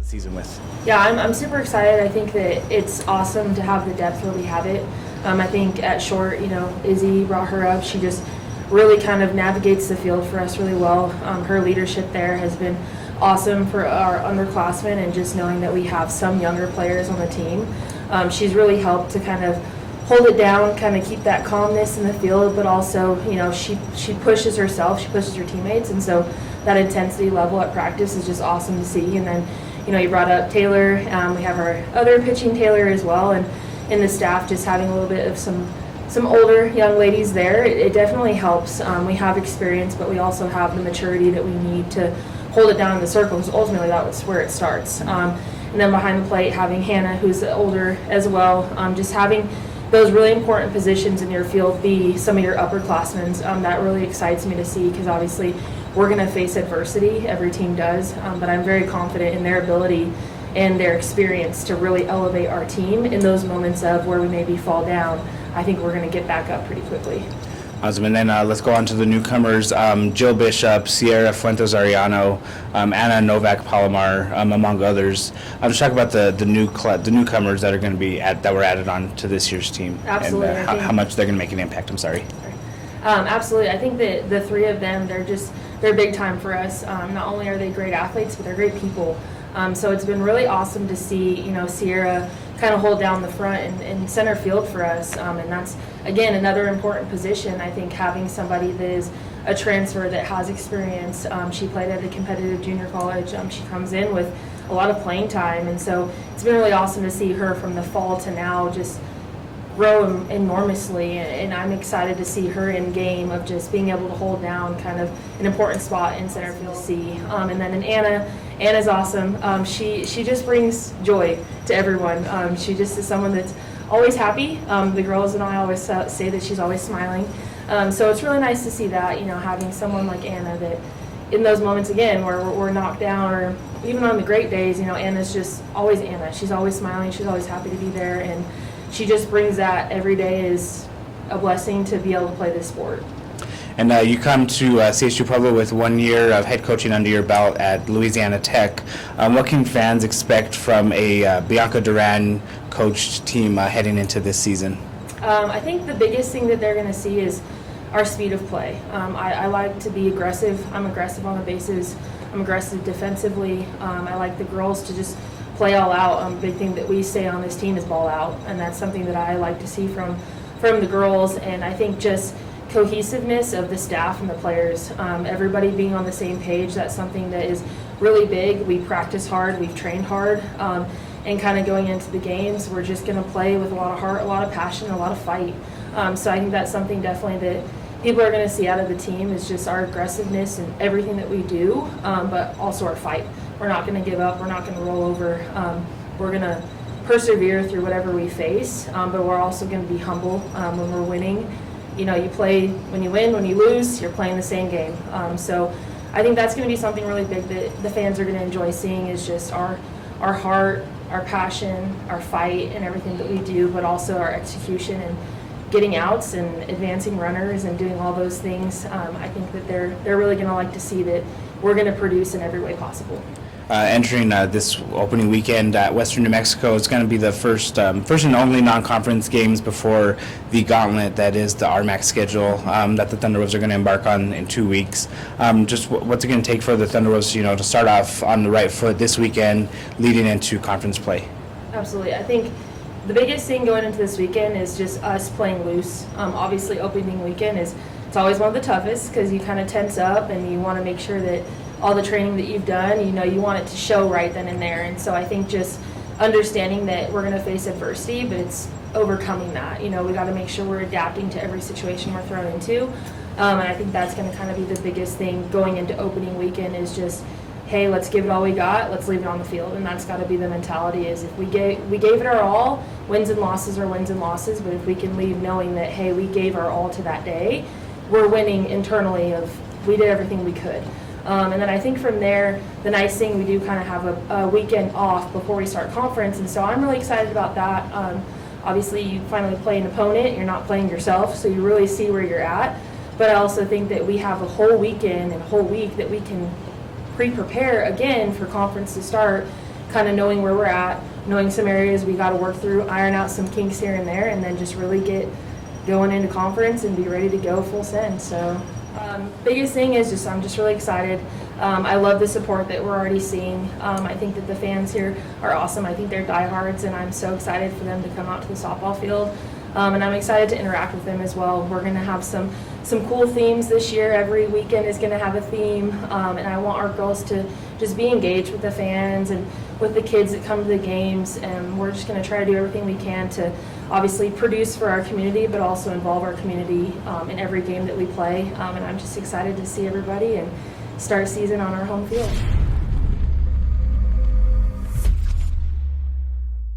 season with? Yeah, I'm super excited. I think that it's awesome to have the depth where we have it. I think at short, Izzy brought her up. She just really kind of navigates the field for us really well. Her leadership there has been awesome for our underclassmen, and just knowing that we have some younger players on the team. She's really helped to kind of hold it down, kind of keep that calmness in the field, but also, she pushes herself, she pushes her teammates, and so that intensity level at practice is just awesome to see. And then, you brought up Taylor. We have our other pitching Taylor as well, and in the staff just having a little bit of some older young ladies there, it definitely helps. We have experience, but we also have the maturity that we need to hold it down in the circle, because ultimately that's where it starts. And then behind the plate, having Hannah, who's older as well, just having those really important positions in your field be some of your upperclassmen, that really excites me to see, because obviously we're going to face adversity, every team does, but I'm very confident in their ability and their experience to really elevate our team in those moments of where we maybe fall down. I think we're going to get back up pretty quickly. Awesome. And then let's go on to the newcomers. Jill Bishop, Sierra Fuentes Arellano, Anna Novak Palomar, among others. Just talk about the newcomers that are going to be that were added on to this year's team. Absolutely. And how much they're going to make an impact. I'm sorry. Absolutely. I think that the three of them, they're big time for us. Not only are they great athletes, but they're great people. So it's been really awesome to see, Sierra kind of hold down the front and center field for us. And that's, again, another important position. I think having somebody that is a transfer that has experience. She played at a competitive junior college. She comes in with a lot of playing time. And so it's been really awesome to see her from the fall to now just grow enormously, and I'm excited to see her in game of just being able to hold down kind of an important spot in center field. And then in Anna's awesome. She just brings joy to everyone. She just is someone that's always happy. The girls and I always say that she's always smiling. So it's really nice to see that, having someone like Anna that in those moments, again, where we're knocked down, or even on the great days, Anna's just always Anna. She's always smiling. She's always happy to be there, and she just brings that every day. Is a blessing to be able to play this sport. And you come to CSU-Pueblo with 1 year of head coaching under your belt at Louisiana Tech. What can fans expect from a Bianca Duran coached team heading into this season? I think the biggest thing that they're going to see is our speed of play. I like to be aggressive. I'm aggressive on the bases. I'm aggressive defensively. I like the girls to just play all out. Big thing that we say on this team is ball out, and that's something that I like to see from the girls. And I think just cohesiveness of the staff and the players, everybody being on the same page, that's something that is really big. We practice hard, we've trained hard, and kind of going into the games, we're just going to play with a lot of heart, a lot of passion, a lot of fight. So I think that's something definitely that people are going to see out of the team, is just our aggressiveness and everything that we do, but also our fight. We're not going to give up. We're not going to roll over. We're going to persevere through whatever we face, but we're also going to be humble when we're winning. You play when you win, when you lose, you're playing the same game. So I think that's going to be something really big that the fans are going to enjoy seeing, is just our heart, our passion, our fight, and everything that we do, but also our execution and getting outs and advancing runners and doing all those things. I think that they're really going to like to see that we're going to produce in every way possible. Entering this opening weekend at Western New Mexico, it's going to be the first and only non-conference games before the gauntlet that is the RMAC schedule that the ThunderWolves are going to embark on in 2 weeks. Just what's it going to take for the ThunderWolves, to start off on the right foot this weekend, leading into conference play? Absolutely. I think the biggest thing going into this weekend is just us playing loose. Obviously, opening weekend it's always one of the toughest, because you kind of tense up and you want to make sure that all the training that you've done, you want it to show right then and there. And so I think just understanding that we're going to face adversity, but it's overcoming that. We got to make sure we're adapting to every situation we're thrown into. And I think that's going to kind of be the biggest thing going into opening weekend, is just, hey, let's give it all we got, let's leave it on the field. And that's got to be the mentality, is if we gave it our all, wins and losses are wins and losses, but if we can leave knowing that, hey, we gave our all to that day, we're winning internally, of we did everything we could. And then I think from there, the nice thing, we do kind of have a weekend off before we start conference, and so I'm really excited about that. Obviously, you finally play an opponent, you're not playing yourself, so you really see where you're at. But I also think that we have a whole weekend and a whole week that we can pre-prepare again for conference to start, kind of knowing where we're at, knowing some areas we got to work through, iron out some kinks here and there, and then just really get going into conference and be ready to go full send. So biggest thing is just I'm just really excited. I love the support that we're already seeing. I think that the fans here are awesome. I think they're diehards, and I'm so excited for them to come out to the softball field. And I'm excited to interact with them as well. We're going to have some cool themes this year. Every weekend is going to have a theme, and I want our girls to just be engaged with the fans and with the kids that come to the games. And we're just going to try to do everything we can to obviously produce for our community, but also involve our community in every game that we play. And I'm just excited to see everybody and start season on our home field.